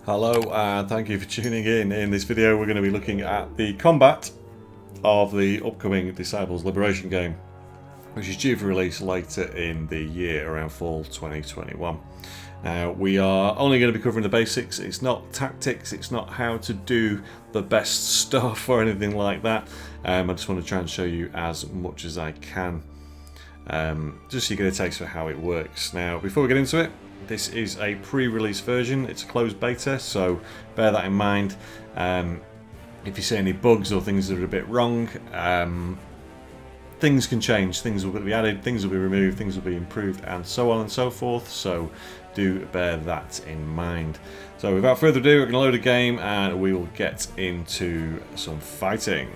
Hello and thank you for tuning in. In this video we're going to be looking at the combat of the upcoming Disciples Liberation game, which is due for release later in the year, around fall 2021. Now we are only going to be covering the basics. It's not tactics, it's not how to do the best stuff or anything like that. I just want to try and show you as much as I can, just so you get a taste for how it works. Now before we get into it, this is a pre-release version. It's a closed beta, so bear that in mind. If you see any bugs or things that are a bit wrong, things can change. Things will be added, things will be removed, things will be improved, and so on and so forth. So do bear that in mind. So without further ado, we're going to load a game and we will get into some fighting.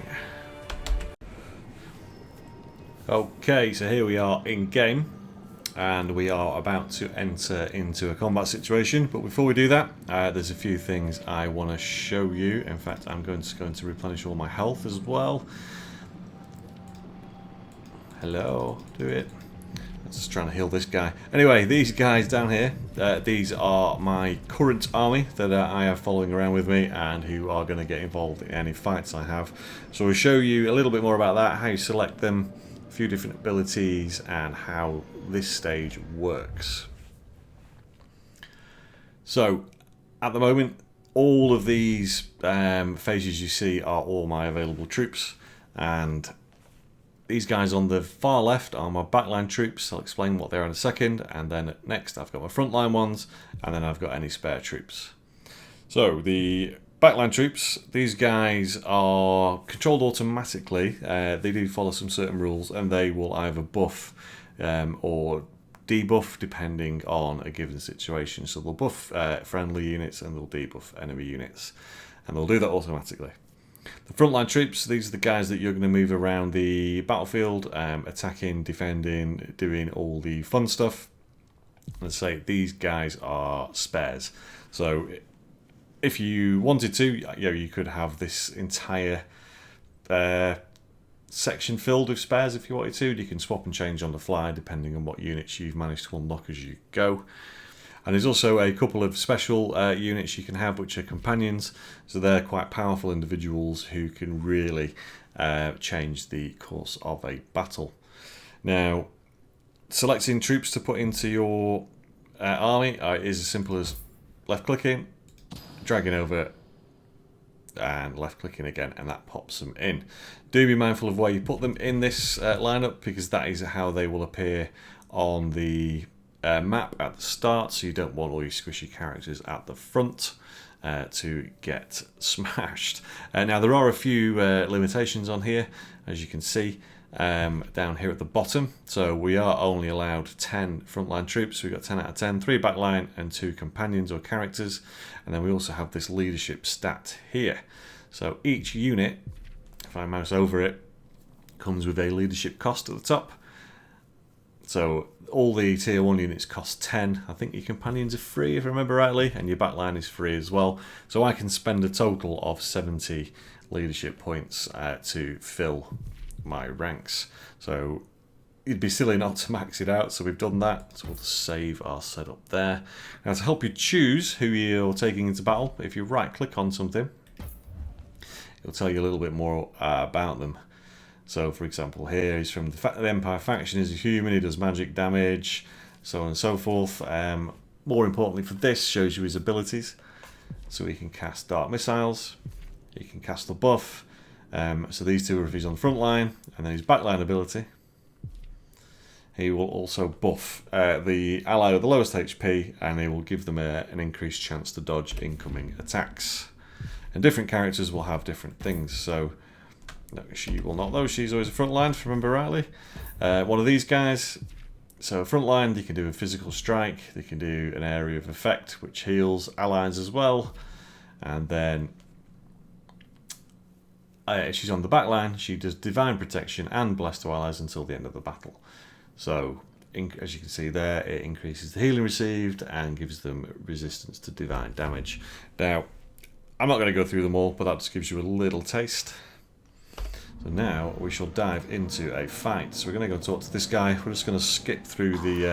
Okay, so here we are in game. And we are about to enter into a combat situation, but before we do that, there's a few things I want to show you. In fact, I'm going to replenish all my health as well. Hello, do it. I'm just trying to heal this guy. Anyway, these guys down here, these are my current army that I have following around with me and who are going to get involved in any fights I have. So we'll show you a little bit more about that, how you select them, a few different abilities, and how this stage works. So at the moment, all of these phases you see are all my available troops, and these guys on the far left are my backline troops. I'll explain what they are in a second, and then next I've got my frontline ones, and then I've got any spare troops. So the backline troops, these guys are controlled automatically. They do follow some certain rules, and they will either buff or debuff depending on a given situation. So they'll buff friendly units and they'll debuff enemy units, and they'll do that automatically. The frontline troops, these are the guys that you're going to move around the battlefield, attacking, defending, doing all the fun stuff. Let's say these guys are spares. So if you wanted to, you could have this entire section filled with spares if you wanted to. You can swap and change on the fly depending on what units you've managed to unlock as you go. And there's also a couple of special units you can have, which are companions. So they're quite powerful individuals who can really change the course of a battle. Now, selecting troops to put into your army is as simple as left clicking, dragging over, and left clicking again, and that pops them in. Do be mindful of where you put them in this lineup, because that is how they will appear on the map at the start. So you don't want all your squishy characters at the front to get smashed. Now there are a few limitations on here, as you can see down here at the bottom. So we are only allowed 10 frontline troops. We've got 10 out of 10, 3 backline and 2 companions or characters. And then we also have this leadership stat here. So each unit, if I mouse over it, comes with a leadership cost at the top. So all the tier 1 units cost 10. I think your companions are free if I remember rightly, and your backline is free as well. So I can spend a total of 70 leadership points to fill my ranks. So it'd be silly not to max it out, so we've done that. So we'll just save our setup there. Now to help you choose who you're taking into battle, if you right click on something, it'll tell you a little bit more about them. So for example, here he's from the Empire faction, he's a human, he does magic damage, so on and so forth. More importantly for this, shows you his abilities. So he can cast dark missiles, he can cast the buff. So these two are if he's on the front line, and then his backline ability. He will also buff the ally with the lowest HP, and he will give them an increased chance to dodge incoming attacks. And different characters will have different things. So no, she will not though, she's always a front line, if I remember rightly. One of these guys, so front line, they can do a physical strike, they can do an area of effect which heals allies as well, and then she's on the back line, she does divine protection and bless to allies until the end of the battle. So as you can see there, it increases the healing received and gives them resistance to divine damage. Now I'm not going to go through them all, but that just gives you a little taste. So now we shall dive into a fight. So we're going to go talk to this guy. We're just going to skip through the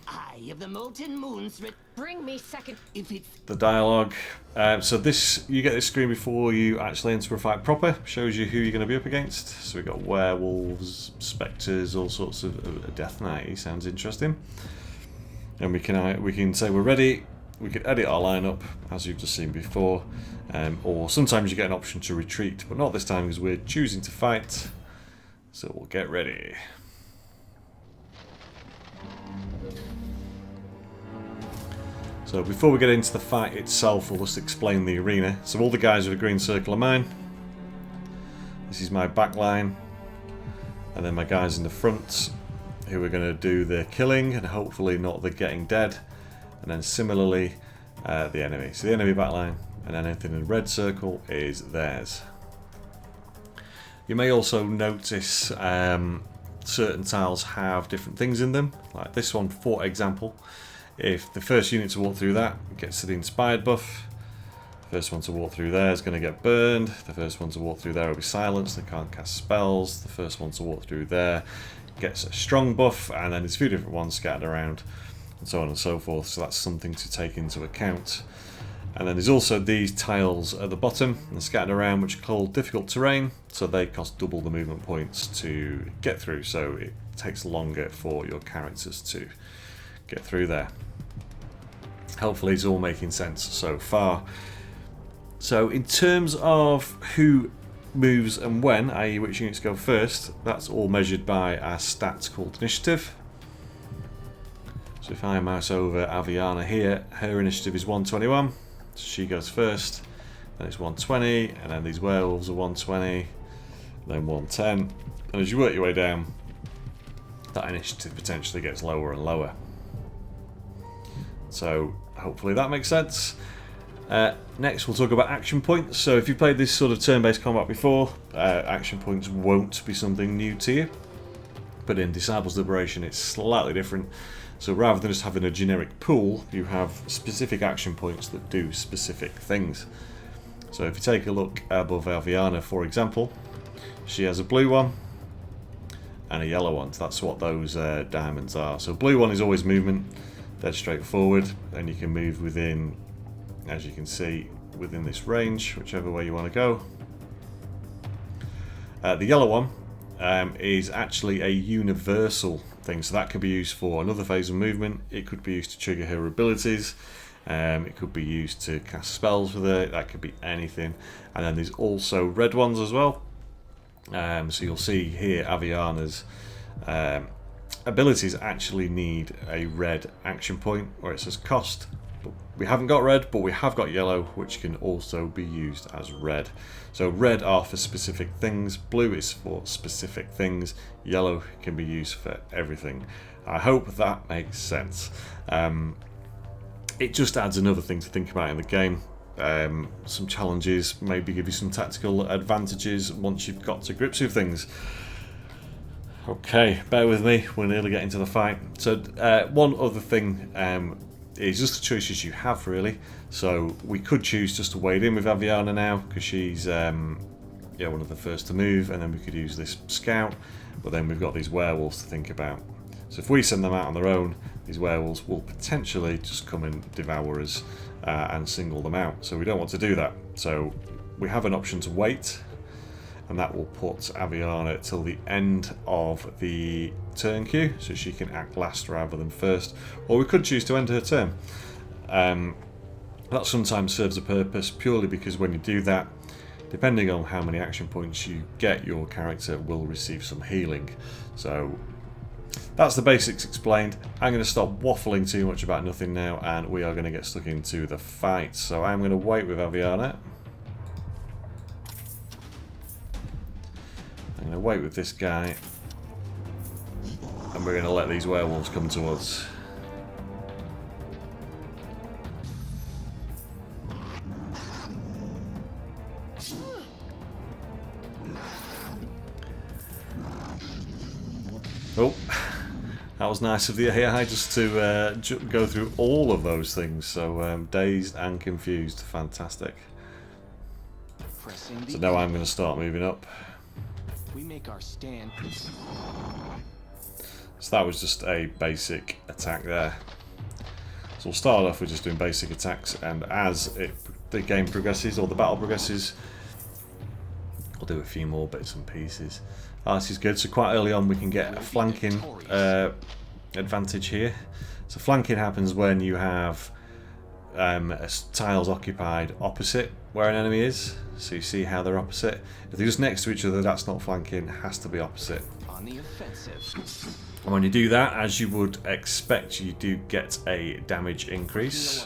eye of the molten moons. Bring me second. If it's the dialogue. So this, you get this screen before you actually enter a fight proper. Shows you who you're going to be up against. So we've got werewolves, spectres, all sorts of Death Knight. Sounds interesting. And we can say we're ready. We can edit our lineup as you've just seen before, or sometimes you get an option to retreat, but not this time because we're choosing to fight. So we'll get ready. So before we get into the fight itself, we'll just explain the arena. So all the guys with a green circle are mine. This is my back line, and then my guys in the front, who are going to do the killing and hopefully not the getting dead. And then similarly, the enemy. So the enemy backline, and then anything in the red circle is theirs. You may also notice certain tiles have different things in them. Like this one, for example. If the first unit to walk through that gets to the inspired buff, the first one to walk through there is going to get burned. The first one to walk through there will be silenced. They can't cast spells. The first one to walk through there gets a strong buff, and then there's a few different ones scattered around, and so on and so forth. So that's something to take into account. And then there's also these tiles at the bottom and scattered around, which are called difficult terrain. So they cost double the movement points to get through. So it takes longer for your characters to get through there. Hopefully it's all making sense so far. So in terms of who moves and when, i.e. which units go first, that's all measured by our stats called initiative. So if I mouse over Aviana here, her initiative is 121, so she goes first, then it's 120, and then these werewolves are 120, then 110, and as you work your way down, that initiative potentially gets lower and lower. So hopefully that makes sense. Next we'll talk about action points. So if you've played this sort of turn-based combat before, action points won't be something new to you. But in Disciples Liberation it's slightly different. So rather than just having a generic pool, you have specific action points that do specific things. So if you take a look above Aviana, for example, she has a blue one and a yellow one. So that's what those diamonds are. So blue one is always movement, dead straightforward, and you can move within, as you can see, within this range, whichever way you want to go. The yellow one is actually a universal thing, so that can be used for another phase of movement. It could be used to trigger her abilities. It could be used to cast spells with it. That could be anything. And then there's also red ones as well. So you'll see here Aviana's abilities actually need a red action point, where it says cost. But we haven't got red, but we have got yellow, which can also be used as red. So red are for specific things, blue is for specific things, yellow can be used for everything. I hope that makes sense. It just adds another thing to think about in the game. Some challenges, maybe give you some tactical advantages once you've got to grips with things. Okay, bear with me, we're nearly getting to the fight. So one other thing is just the choices you have, really. So we could choose just to wade in with Aviana now, because she's one of the first to move, and then we could use this scout, but then we've got these werewolves to think about. So if we send them out on their own, these werewolves will potentially just come and devour us and single them out. So we don't want to do that. So we have an option to wait, and that will put Aviana till the end of the turn queue, so she can act last rather than first. Or we could choose to end her turn. That sometimes serves a purpose, purely because when you do that, depending on how many action points you get, your character will receive some healing. So that's the basics explained. I'm going to stop waffling too much about nothing now, and we are going to get stuck into the fight. So I'm going to wait with Aviana. I'm going to wait with this guy, and we're going to let these werewolves come to us. Oh, that was nice of the AI just to go through all of those things. So dazed and confused, fantastic. So now I'm going to start moving up. We make our stand. So that was just a basic attack there. So we'll start off with just doing basic attacks, and as the game progresses, or the battle progresses, we'll do a few more bits and pieces. This is good. So quite early on we can get a flanking advantage here. So flanking happens when you have tiles occupied opposite where an enemy is. So you see how they're opposite. If they're just next to each other, that's not flanking. It has to be opposite. On the offensive. And when you do that, as you would expect, you do get a damage increase.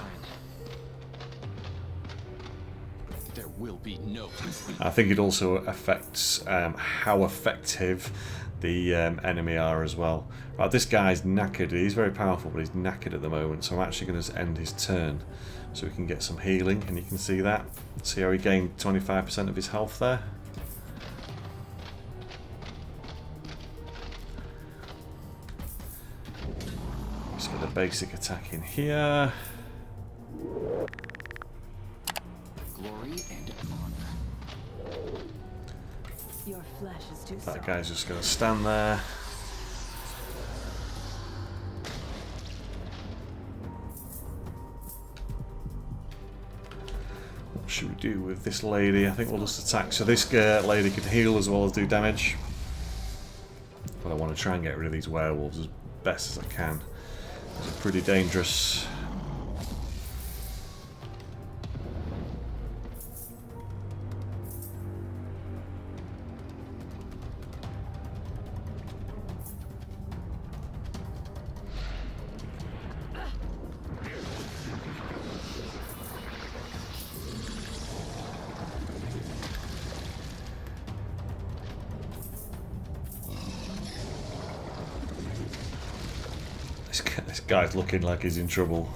There will be no. I think it also affects how effective the enemy are as well. Right, this guy's knackered. He's very powerful, but he's knackered at the moment. So I'm actually going to end his turn so we can get some healing. And you can see that. See how he gained 25% of his health there. Let's get a basic attack in here. Glory and honor. Your flesh is too That soft. guy's just going to stand there. What should we do with this lady? I think we'll just attack. So this lady can heal as well as do damage. But I want to try and get rid of these werewolves as best as I can. They're pretty dangerous. This guy's looking like he's in trouble.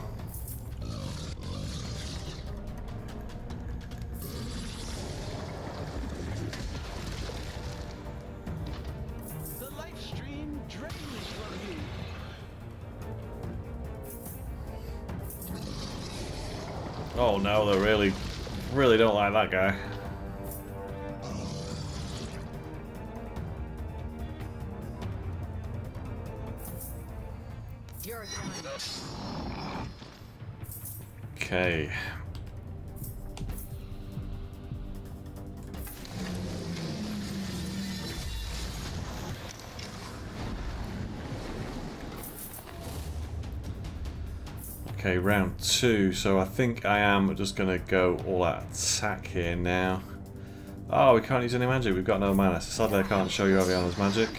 The life stream drains from you. Oh no, they really don't like that guy. You're done. Okay. Okay, round 2. So I think I am just going to go all out attack here now. Oh, we can't use any magic. We've got no mana. Sadly, I can't show you Aviana's magic.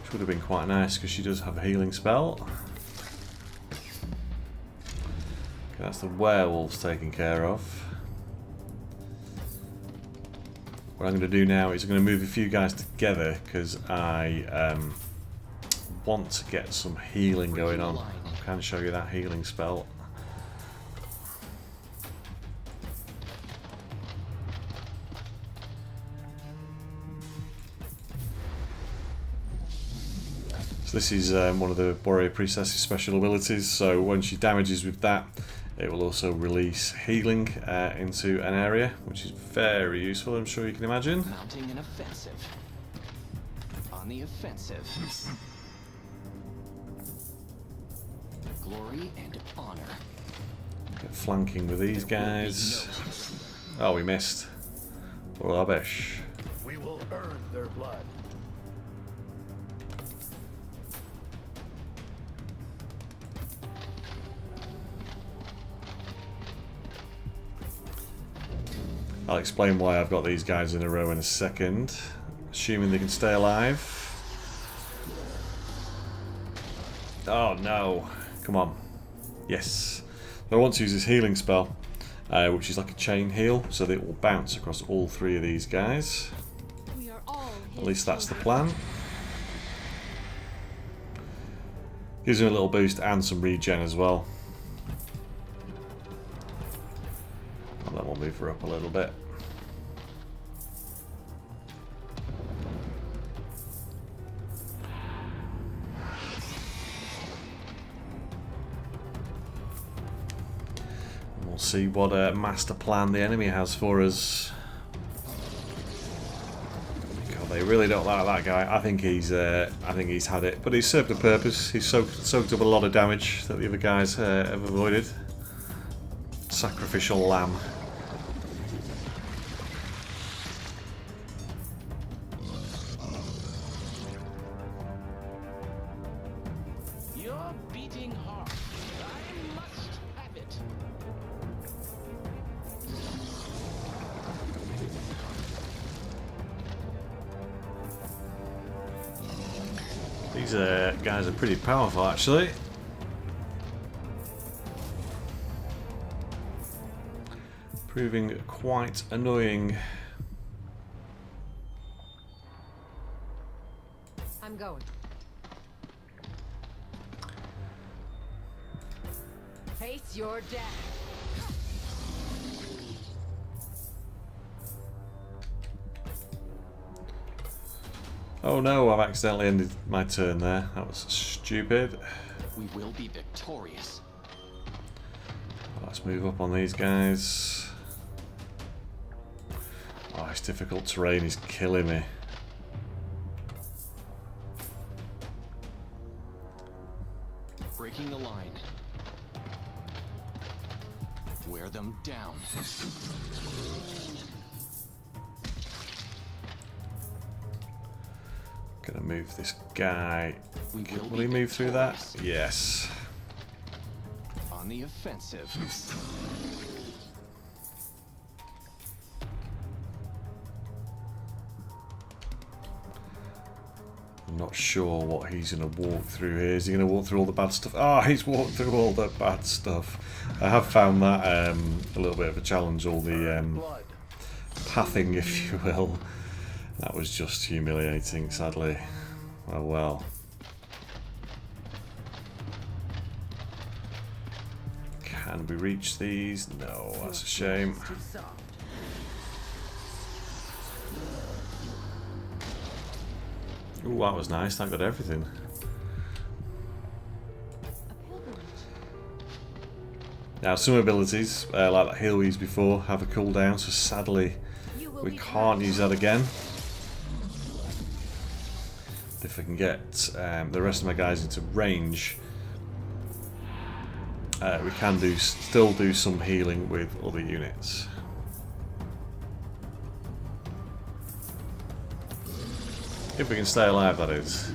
Which would have been quite nice because she does have a healing spell. Okay, that's the werewolves taken care of. What I'm going to do now is I'm going to move a few guys together because I want to get some healing going on. I can show you that healing spell. So this is one of the Warrior Priestess's special abilities, so when she damages with that, it will also release healing into an area, which is very useful, I'm sure you can imagine. Mounting an offensive. On the offensive. Glory and honor. Get flanking with these guys. Oh, we missed. Rubbish. We will earn their blood. I'll explain why I've got these guys in a row in a second. Assuming they can stay alive. Oh no. Come on. Yes. I want to use this healing spell, which is like a chain heal, so that it will bounce across all 3 of these guys. We are all At least that's the plan. Gives him a little boost and some regen as well. And then we'll move her up a little bit. We'll see what master plan the enemy has for us. God, they really don't like that guy. I think he's had it, but he's served a purpose. He's soaked up a lot of damage that the other guys have avoided. Sacrificial lamb. You're beating hard. I must have it. These guys are pretty powerful, actually. Proving quite annoying. I'm going. Face your death. Oh no, I've accidentally ended my turn there. That was stupid. We will be victorious. Let's move up on these guys. Oh, it's difficult terrain. He's killing me. Breaking the line. Wear them down. Gonna move this guy. Will Will he move through that? Yes. On the offensive. I'm not sure what he's going to walk through here. Is he going to walk through all the bad stuff? Oh, he's walked through all the bad stuff. I have found that a little bit of a challenge, all the Blood. pathing, if you will. That was just humiliating, sadly. Oh well. Can we reach these? No, that's a shame. Too soft. Ooh, that was nice. That got everything. A pilgrimage. Now, some abilities, like that heal we used before, have a cooldown, so sadly You will we be can't punished. use that again. If I can get the rest of my guys into range, we can still do some healing with other units. If we can stay alive, that is.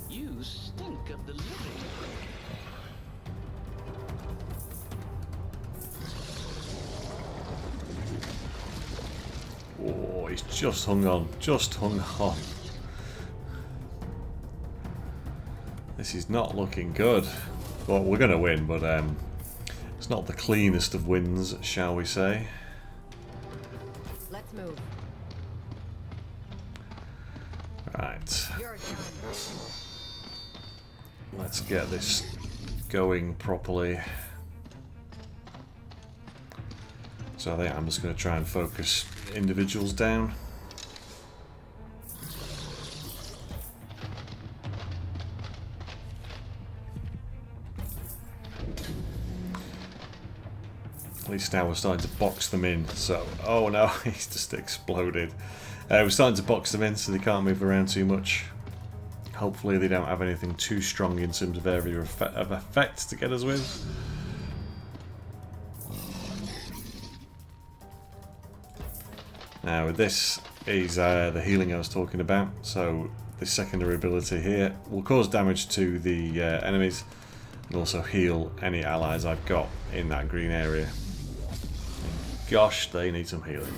You stink of the living. Oh, he's just hung on. Just hung on. This is not looking good. Well, we're going to win, but it's not the cleanest of wins, shall we say. Let's move. Right. You're done. Let's get this going properly. So I think I'm just going to try and focus individuals down. At least now we're starting to box them in. So, oh no, he's just exploded. We're starting to box them in so they can't move around too much. Hopefully they don't have anything too strong in terms of area of effect to get us with. Now this is the healing I was talking about. So this secondary ability here will cause damage to the enemies and also heal any allies I've got in that green area. And gosh, they need some healing.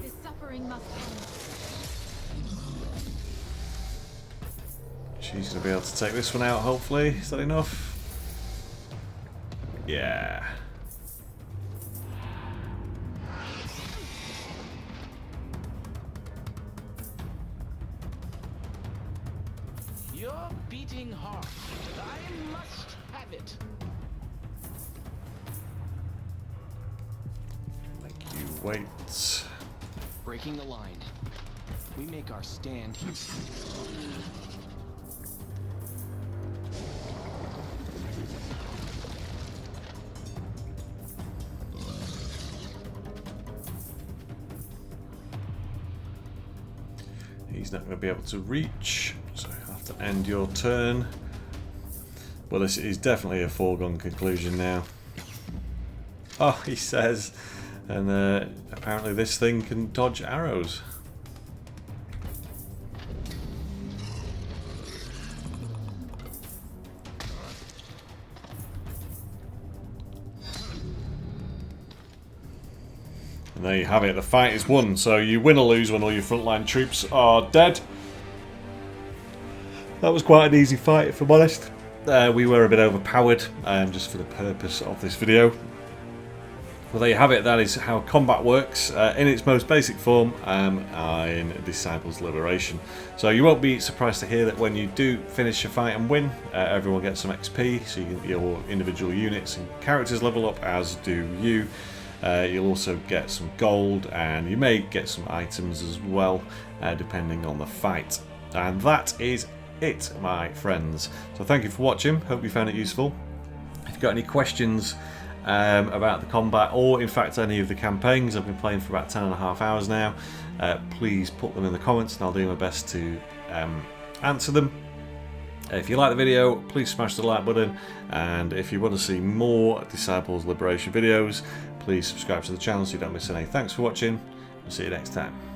This suffering must end. She's going to be able to take this one out, hopefully. Is that enough? Yeah. wait. Breaking the line. We make our stand here. He's not going to be able to reach, so you have to end your turn. Well, this is definitely a foregone conclusion now. Oh, he says, and apparently this thing can dodge arrows. And there you have it, the fight is won. So you win or lose when all your frontline troops are dead. That was quite an easy fight, if I'm honest. We were a bit overpowered, just for the purpose of this video. Well, there you have it. That is how combat works in its most basic form in Disciples Liberation. So you won't be surprised to hear that when you do finish a fight and win, everyone gets some XP, so your individual units and characters level up, as do you. You'll also get some gold, and you may get some items as well, depending on the fight. And that is it, my friends. So thank you for watching. Hope you found it useful. If you've got any questions about the combat, or in fact any of the campaigns, I've been playing for about 10.5 hours now, please put them in the comments and I'll do my best to answer them. If you like the video, please smash the like button, and if you want to see more Disciples Liberation videos, please subscribe to the channel so you don't miss any. Thanks for watching. We'll see you next time.